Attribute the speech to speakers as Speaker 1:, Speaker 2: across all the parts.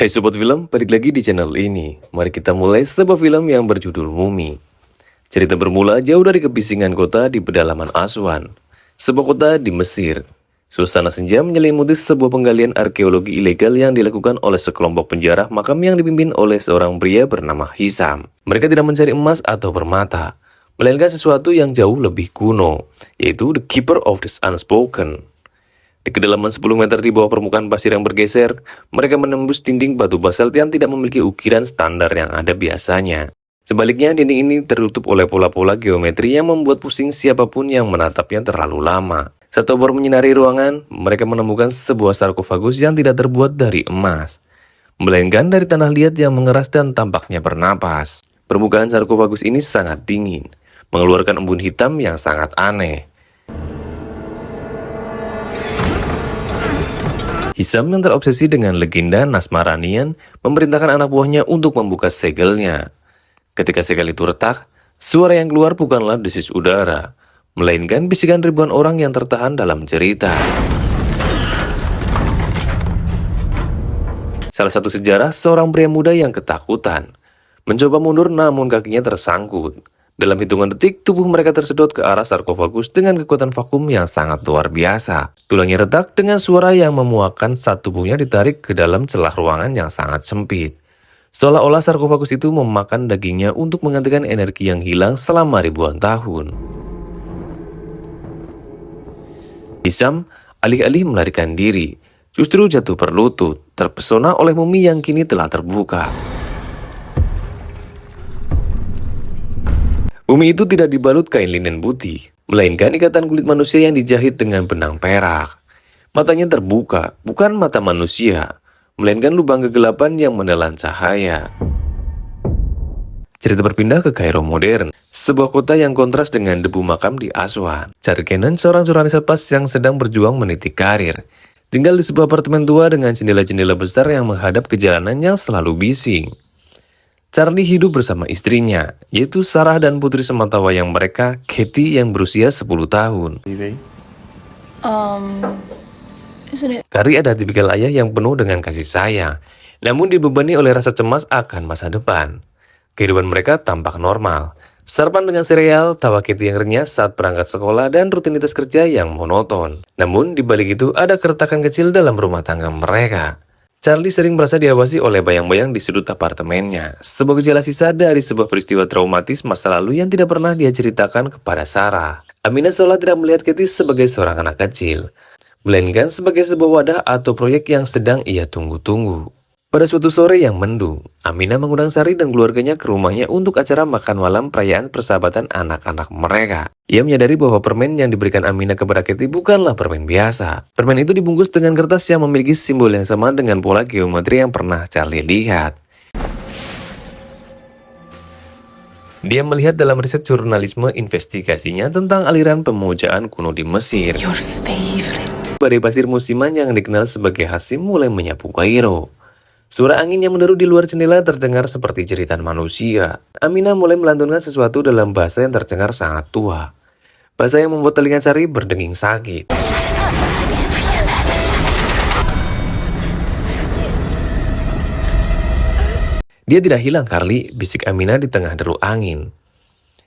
Speaker 1: Hai Sobat Film, balik lagi di channel ini. Mari kita mulai sebuah film yang berjudul Mumi. Cerita bermula jauh dari kebisingan kota di pedalaman Aswan, sebuah kota di Mesir. Suasana senja menyelimuti sebuah penggalian arkeologi ilegal yang dilakukan oleh sekelompok penjara makam yang dipimpin oleh seorang pria bernama Hisam. Mereka tidak mencari emas atau permata, melainkan sesuatu yang jauh lebih kuno, yaitu The Keeper of the Unspoken. Di kedalaman 10 meter di bawah permukaan pasir yang bergeser, mereka menembus dinding batu basalt yang tidak memiliki ukiran standar yang ada biasanya. Sebaliknya, dinding ini tertutup oleh pola-pola geometri yang membuat pusing siapapun yang menatapnya terlalu lama. Saat obor menyinari ruangan, mereka menemukan sebuah sarkofagus yang tidak terbuat dari emas, melainkan dari tanah liat yang mengeras dan tampaknya bernapas. Permukaan sarkofagus ini sangat dingin, mengeluarkan embun hitam yang sangat aneh. Hisam yang terobsesi dengan legenda Nasmaranian memerintahkan anak buahnya untuk membuka segelnya. Ketika segel itu retak, suara yang keluar bukanlah desis udara, melainkan bisikan ribuan orang yang tertahan dalam cerita. Salah satu sejarah seorang pria muda yang ketakutan, mencoba mundur namun kakinya tersangkut. Dalam hitungan detik, tubuh mereka tersedot ke arah sarkofagus dengan kekuatan vakum yang sangat luar biasa. Tulangnya retak dengan suara yang memuakkan saat tubuhnya ditarik ke dalam celah ruangan yang sangat sempit. Seolah-olah sarkofagus itu memakan dagingnya untuk menggantikan energi yang hilang selama ribuan tahun. Hisam alih-alih melarikan diri, justru jatuh berlutut, terpesona oleh mumi yang kini telah terbuka. Mumi itu tidak dibalut kain linen putih, melainkan ikatan kulit manusia yang dijahit dengan benang perak. Matanya terbuka, bukan mata manusia, melainkan lubang kegelapan yang menelan cahaya. Cerita berpindah ke Kairo modern, sebuah kota yang kontras dengan debu makam di Aswan. Charlie Cannon, seorang jurnalis pas yang sedang berjuang meniti karir, tinggal di sebuah apartemen tua dengan jendela-jendela besar yang menghadap ke jalanan yang selalu bising. Charlie hidup bersama istrinya, yaitu Sarah dan putri sematawayang mereka, Katie yang berusia 10 tahun. Carrie ada tipikal ayah yang penuh dengan kasih sayang, namun dibebani oleh rasa cemas akan masa depan. Kehidupan mereka tampak normal, sarapan dengan sereal, tawa Katie yang renyah saat berangkat sekolah, dan rutinitas kerja yang monoton. Namun di balik itu ada keretakan kecil dalam rumah tangga mereka. Charlie sering merasa diawasi oleh bayang-bayang di sudut apartemennya, sebuah gejala sisa dari sebuah peristiwa traumatis masa lalu yang tidak pernah dia ceritakan kepada Sarah. Amina seolah tidak melihat Katie sebagai seorang anak kecil, melainkan sebagai sebuah wadah atau proyek yang sedang ia tunggu-tunggu. Pada suatu sore yang mendung, Amina mengundang Sari dan keluarganya ke rumahnya untuk acara makan malam perayaan persahabatan anak-anak mereka. Ia menyadari bahwa permen yang diberikan Amina kepada Katie bukanlah permen biasa. Permen itu dibungkus dengan kertas yang memiliki simbol yang sama dengan pola geometri yang pernah Charlie lihat. Dia melihat dalam riset jurnalisme investigasinya tentang aliran pemujaan kuno di Mesir. Badai pasir musiman yang dikenal sebagai Hasim mulai menyapu Kairo. Suara angin yang menderu di luar jendela terdengar seperti jeritan manusia. Amina mulai melantunkan sesuatu dalam bahasa yang terdengar sangat tua. Bahasa yang membuat telinga Sari berdenging sakit. Dia tidak hilang, Carly, bisik Amina di tengah deru angin.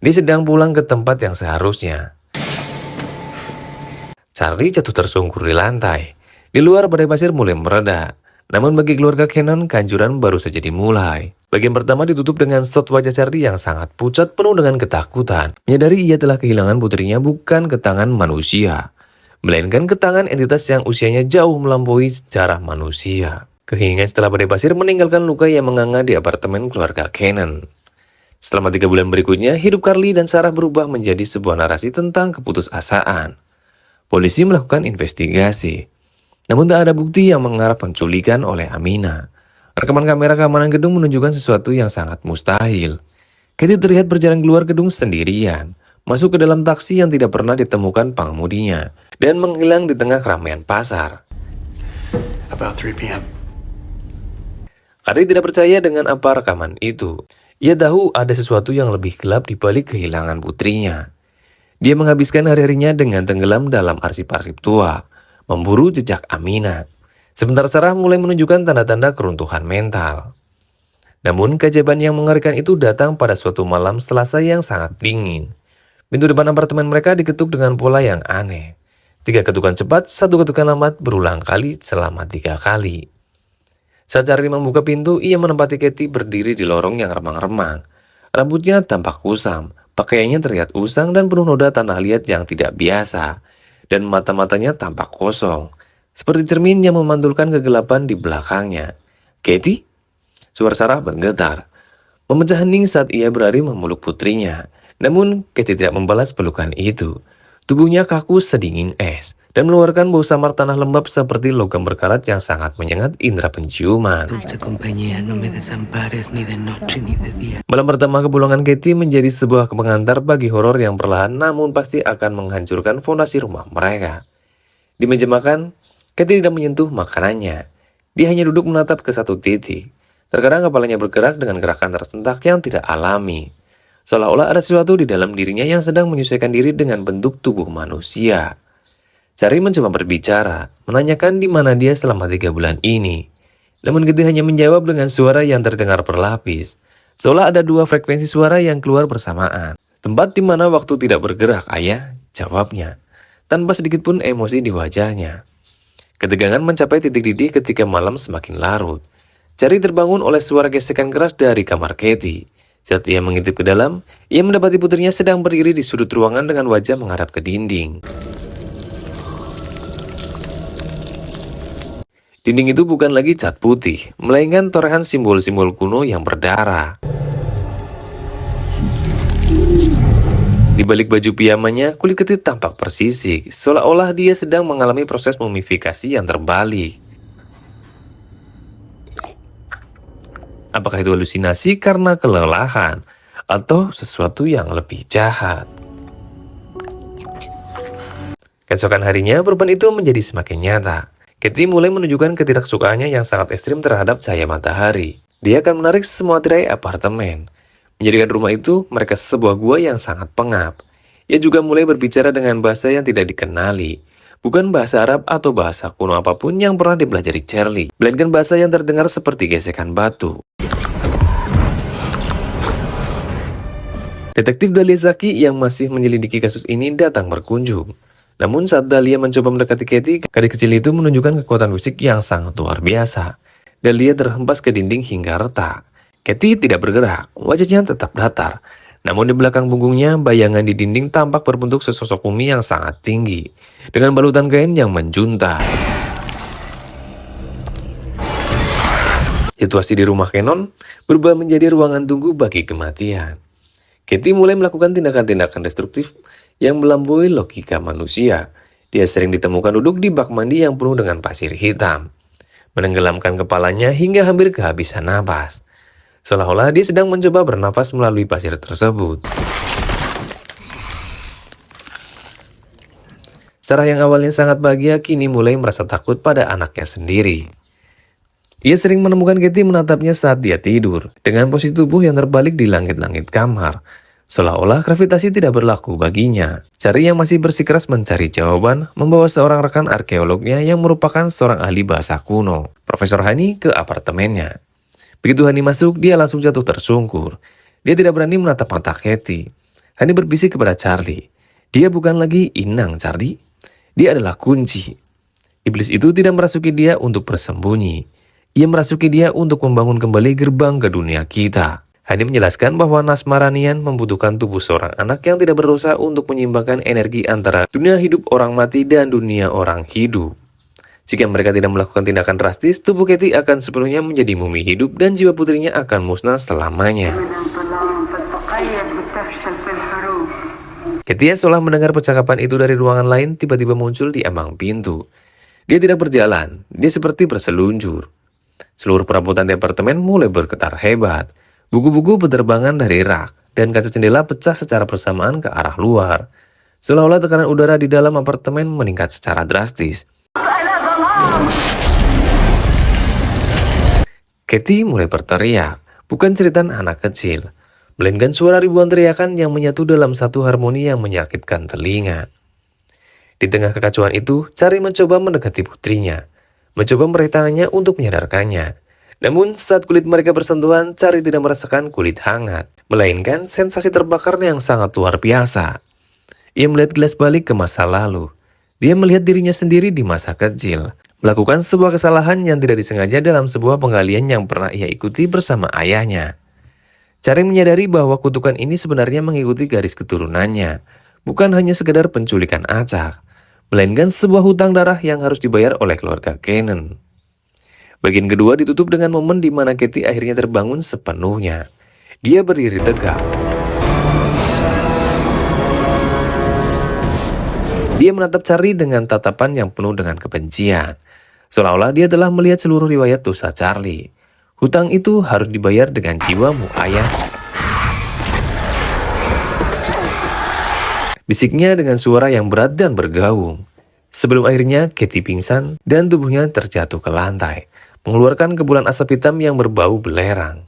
Speaker 1: Dia sedang pulang ke tempat yang seharusnya. Charlie jatuh tersungkur di lantai. Di luar badai pasir mulai mereda. Namun bagi keluarga Cannon, kehancuran baru saja dimulai. Bagian pertama ditutup dengan shot wajah Charlie yang sangat pucat penuh dengan ketakutan. Menyadari ia telah kehilangan putrinya bukan ke tangan manusia, melainkan ke tangan entitas yang usianya jauh melampaui sejarah manusia. Keheningan setelah badai pasir meninggalkan luka yang menganga di apartemen keluarga Cannon. Selama 3 bulan berikutnya, hidup Carly dan Sarah berubah menjadi sebuah narasi tentang keputusasaan. Polisi melakukan investigasi, namun tak ada bukti yang mengarah penculikan oleh Amina. Rekaman kamera keamanan gedung menunjukkan sesuatu yang sangat mustahil. Katie terlihat berjalan keluar gedung sendirian, masuk ke dalam taksi yang tidak pernah ditemukan pengemudinya, dan menghilang di tengah keramaian pasar.
Speaker 2: About 3 p.m.
Speaker 1: Carrie tidak percaya dengan apa rekaman itu. Ia tahu ada sesuatu yang lebih gelap di balik kehilangan putrinya. Dia menghabiskan hari-harinya dengan tenggelam dalam arsip-arsip tua, memburu jejak Amina. Sebentar Sarah mulai menunjukkan tanda-tanda keruntuhan mental. Namun keajaiban yang mengerikan itu datang pada suatu malam Selasa yang sangat dingin. Pintu depan apartemen mereka diketuk dengan pola yang aneh. 3 ketukan cepat, 1 ketukan lambat berulang kali selama 3 kali. Saat Charlie membuka pintu, ia menempati Katie berdiri di lorong yang remang-remang. Rambutnya tampak kusam, pakaiannya terlihat usang dan penuh noda tanah liat yang tidak biasa. Dan mata-matanya tampak kosong, seperti cermin yang memantulkan kegelapan di belakangnya. "Katie?" Suara Sarah bergetar, memecah hening saat ia berlari memeluk putrinya. Namun, Katie tidak membalas pelukan itu. Tubuhnya kaku sedingin es, dan mengeluarkan bau samar tanah lembab seperti logam berkarat yang sangat menyengat indera penciuman.
Speaker 2: Dulce compañía, no me desampares ni de noche ni de día.
Speaker 1: Malam pertama kepulangan Katie menjadi sebuah pengantar bagi horor yang perlahan namun pasti akan menghancurkan fondasi rumah mereka. Di meja makan, Katie tidak menyentuh makanannya. Dia hanya duduk menatap ke satu titik. Terkadang kepalanya bergerak dengan gerakan tersentak yang tidak alami. Seolah-olah ada sesuatu di dalam dirinya yang sedang menyesuaikan diri dengan bentuk tubuh manusia. Charlie mencoba berbicara, menanyakan di mana dia selama 3 bulan ini. Namun Katie hanya menjawab dengan suara yang terdengar berlapis. Seolah ada 2 frekuensi suara yang keluar bersamaan. "Tempat di mana waktu tidak bergerak, ayah," jawabnya, tanpa sedikit pun emosi di wajahnya. Ketegangan mencapai titik didih ketika malam semakin larut. Charlie terbangun oleh suara gesekan keras dari kamar Katie. Saat ia mengintip ke dalam, ia mendapati putrinya sedang berdiri di sudut ruangan dengan wajah menghadap ke dinding. Dinding itu bukan lagi cat putih, melainkan torehan simbol-simbol kuno yang berdarah. Di balik baju piyamanya, kulit Katie tampak persisik, seolah-olah dia sedang mengalami proses mumifikasi yang terbalik. Apakah itu halusinasi karena kelelahan, atau sesuatu yang lebih jahat? Keesokan harinya, perubahan itu menjadi semakin nyata. Katie mulai menunjukkan ketidaksukaannya yang sangat ekstrim terhadap cahaya matahari. Dia akan menarik semua tirai apartemen, menjadikan rumah itu mereka sebuah gua yang sangat pengap. Ia juga mulai berbicara dengan bahasa yang tidak dikenali, bukan bahasa Arab atau bahasa kuno apapun yang pernah dipelajari Charlie, melainkan bahasa yang terdengar seperti gesekan batu. Detektif Dahlia Zaki yang masih menyelidiki kasus ini datang berkunjung. Namun saat Dahlia mencoba mendekati Katie, gadis kecil itu menunjukkan kekuatan fisik yang sangat luar biasa. Dahlia terhempas ke dinding hingga retak. Katie tidak bergerak, wajahnya tetap datar. Namun di belakang punggungnya, bayangan di dinding tampak berbentuk sesosok mumi yang sangat tinggi, dengan balutan kain yang menjuntai. Situasi di rumah Kenon berubah menjadi ruangan tunggu bagi kematian. Katie mulai melakukan tindakan-tindakan destruktif yang melampaui logika manusia. Dia sering ditemukan duduk di bak mandi yang penuh dengan pasir hitam, menenggelamkan kepalanya hingga hampir kehabisan napas. Seolah-olah dia sedang mencoba bernafas melalui pasir tersebut. Sarah yang awalnya sangat bahagia kini mulai merasa takut pada anaknya sendiri. Ia sering menemukan Katie menatapnya saat dia tidur, dengan posisi tubuh yang terbalik di langit-langit kamar. Seolah-olah gravitasi tidak berlaku baginya. Charlie yang masih bersikeras mencari jawaban, membawa seorang rekan arkeolognya yang merupakan seorang ahli bahasa kuno, Profesor Hani, ke apartemennya. Begitu Hani masuk, dia langsung jatuh tersungkur. Dia tidak berani menatap mata Katie. Hani berbisik kepada Charlie. Dia bukan lagi inang, Charlie. Dia adalah kunci. Iblis itu tidak merasuki dia untuk bersembunyi. Ia merasuki dia untuk membangun kembali gerbang ke dunia kita. Hani menjelaskan bahwa Nasmaranian membutuhkan tubuh seorang anak yang tidak berdosa untuk menyeimbangkan energi antara dunia hidup orang mati dan dunia orang hidup. Jika mereka tidak melakukan tindakan drastis, tubuh Katie akan sepenuhnya menjadi mumi hidup dan jiwa putrinya akan musnah selamanya. Katie seolah mendengar percakapan itu dari ruangan lain tiba-tiba muncul di ambang pintu. Dia tidak berjalan, dia seperti berseluncur. Seluruh perabotan di apartemen mulai bergetar hebat. Buku-buku berterbangan dari rak, dan kaca jendela pecah secara bersamaan ke arah luar. Seolah-olah tekanan udara di dalam apartemen meningkat secara drastis. Katie mulai berteriak, bukan cerita anak kecil, melainkan suara ribuan teriakan yang menyatu dalam satu harmoni yang menyakitkan telinga. Di tengah kekacauan itu, Charlie mencoba mendekati putrinya, mencoba meraih tangannya untuk menyadarkannya. Namun saat kulit mereka bersentuhan, Charlie tidak merasakan kulit hangat, melainkan sensasi terbakar yang sangat luar biasa. Ia melihat gelas balik ke masa lalu. Dia melihat dirinya sendiri di masa kecil, melakukan sebuah kesalahan yang tidak disengaja dalam sebuah penggalian yang pernah ia ikuti bersama ayahnya. Charlie menyadari bahwa kutukan ini sebenarnya mengikuti garis keturunannya, bukan hanya sekedar penculikan acak, melainkan sebuah hutang darah yang harus dibayar oleh keluarga Cannon. Bagian kedua ditutup dengan momen di mana Katie akhirnya terbangun sepenuhnya. Dia berdiri tegak. Dia menatap Charlie dengan tatapan yang penuh dengan kebencian. Seolah-olah dia telah melihat seluruh riwayat dosa Charlie. Hutang itu harus dibayar dengan jiwamu, ayah. Bisiknya dengan suara yang berat dan bergaung. Sebelum akhirnya Katie pingsan dan tubuhnya terjatuh ke lantai, mengeluarkan kepulan asap hitam yang berbau belerang.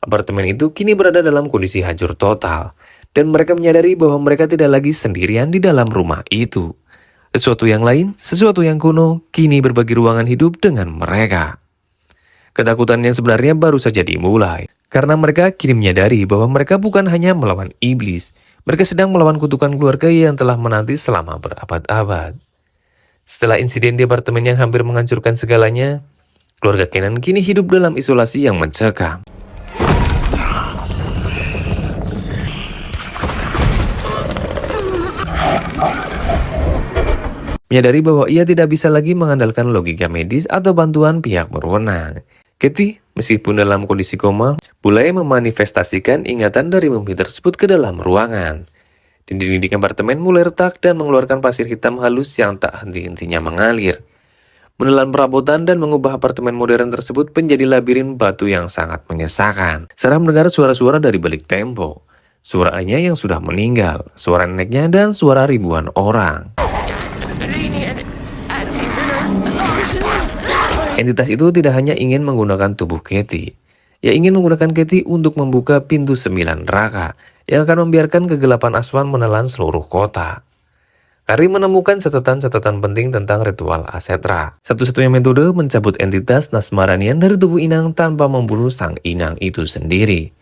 Speaker 1: Apartemen itu kini berada dalam kondisi hancur total, dan mereka menyadari bahwa mereka tidak lagi sendirian di dalam rumah itu. Sesuatu yang lain, sesuatu yang kuno, kini berbagi ruangan hidup dengan mereka. Ketakutan yang sebenarnya baru saja dimulai, karena mereka kini menyadari bahwa mereka bukan hanya melawan iblis, mereka sedang melawan kutukan keluarga yang telah menanti selama berabad-abad. Setelah insiden di apartemen yang hampir menghancurkan segalanya, keluarga Cannon kini hidup dalam isolasi yang mencekam. Menyadari bahwa ia tidak bisa lagi mengandalkan logika medis atau bantuan pihak berwenang. Katie, meskipun dalam kondisi koma, mulai memanifestasikan ingatan dari mimpi tersebut ke dalam ruangan. Dinding-dinding apartemen mulai retak dan mengeluarkan pasir hitam halus yang tak henti-hentinya mengalir, menelan perabotan dan mengubah apartemen modern tersebut menjadi labirin batu yang sangat menyesakan. Sarah mendengar suara-suara dari balik tembok, suara ayahnya yang sudah meninggal, suara neneknya, dan suara ribuan orang. Entitas itu tidak hanya ingin menggunakan tubuh Katie. Ia ingin menggunakan Katie untuk membuka pintu 9 neraka yang akan membiarkan kegelapan Aswan menelan seluruh kota. Kari menemukan catatan-catatan penting tentang ritual Asetra. Satu-satunya metode mencabut entitas Nasmaranian dari tubuh Inang tanpa membunuh sang Inang itu sendiri.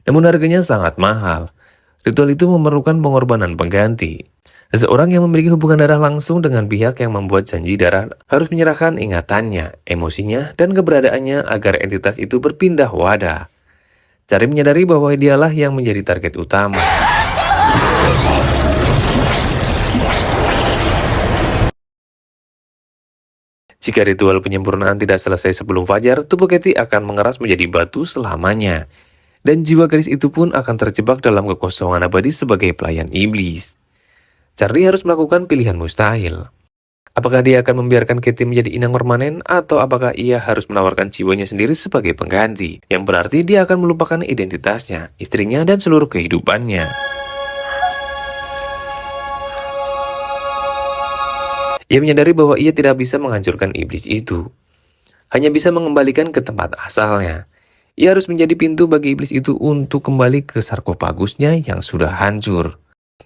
Speaker 1: Namun harganya sangat mahal. Ritual itu memerlukan pengorbanan pengganti. Seseorang yang memiliki hubungan darah langsung dengan pihak yang membuat janji darah harus menyerahkan ingatannya, emosinya, dan keberadaannya agar entitas itu berpindah wadah. Charlie menyadari bahwa dialah yang menjadi target utama. Jika ritual penyempurnaan tidak selesai sebelum fajar, tubuh Katie akan mengeras menjadi batu selamanya. Dan jiwa gadis itu pun akan terjebak dalam kekosongan abadi sebagai pelayan iblis. Charlie harus melakukan pilihan mustahil. Apakah dia akan membiarkan Katie menjadi inang permanen, atau apakah ia harus menawarkan jiwanya sendiri sebagai pengganti, yang berarti dia akan melupakan identitasnya, istrinya, dan seluruh kehidupannya. Ia menyadari bahwa ia tidak bisa menghancurkan iblis itu, hanya bisa mengembalikan ke tempat asalnya. Ia harus menjadi pintu bagi iblis itu untuk kembali ke sarkofagusnya yang sudah hancur.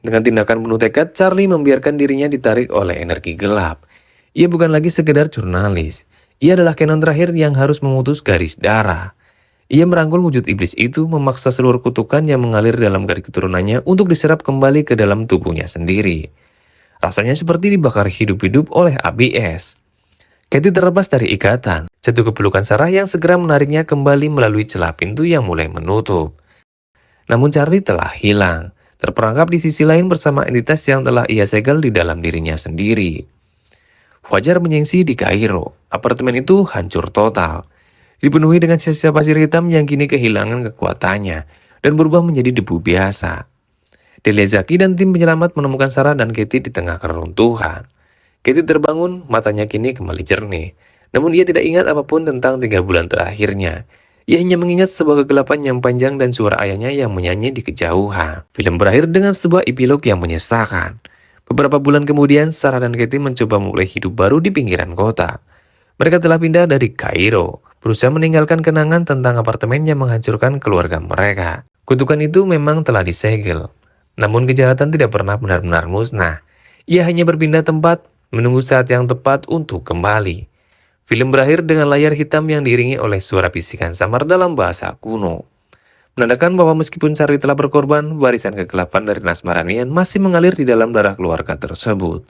Speaker 1: Dengan tindakan penuh tekad, Charlie membiarkan dirinya ditarik oleh energi gelap. Ia bukan lagi sekedar jurnalis. Ia adalah Cannon terakhir yang harus memutus garis darah. Ia merangkul wujud iblis itu, memaksa seluruh kutukan yang mengalir dalam garis keturunannya untuk diserap kembali ke dalam tubuhnya sendiri. Rasanya seperti dibakar hidup-hidup oleh api es. Katie terlepas dari ikatan, jatuh ke pelukan Sarah yang segera menariknya kembali melalui celah pintu yang mulai menutup. Namun Charlie telah hilang, terperangkap di sisi lain bersama entitas yang telah ia segel di dalam dirinya sendiri. Fajar menyengsi di Kairo. Apartemen itu hancur total, dipenuhi dengan sisa pasir hitam yang kini kehilangan kekuatannya dan berubah menjadi debu biasa. Delia Zaki dan tim penyelamat menemukan Sarah dan Katie di tengah keruntuhan. Katie terbangun, matanya kini kembali jernih. Namun ia tidak ingat apapun tentang 3 bulan terakhirnya. Ia hanya mengingat sebuah kegelapan yang panjang dan suara ayahnya yang menyanyi di kejauhan. Film berakhir dengan sebuah epilog yang menyesakan. Beberapa bulan kemudian, Sarah dan Katie mencoba memulai hidup baru di pinggiran kota. Mereka telah pindah dari Kairo, berusaha meninggalkan kenangan tentang apartemen yang menghancurkan keluarga mereka. Kutukan itu memang telah disegel, namun kejahatan tidak pernah benar-benar musnah. Ia hanya berpindah tempat, menunggu saat yang tepat untuk kembali. Film berakhir dengan layar hitam yang diiringi oleh suara bisikan samar dalam bahasa kuno. Menandakan bahwa meskipun Sari telah berkorban, warisan kegelapan dari Nasmaranian masih mengalir di dalam darah keluarga tersebut.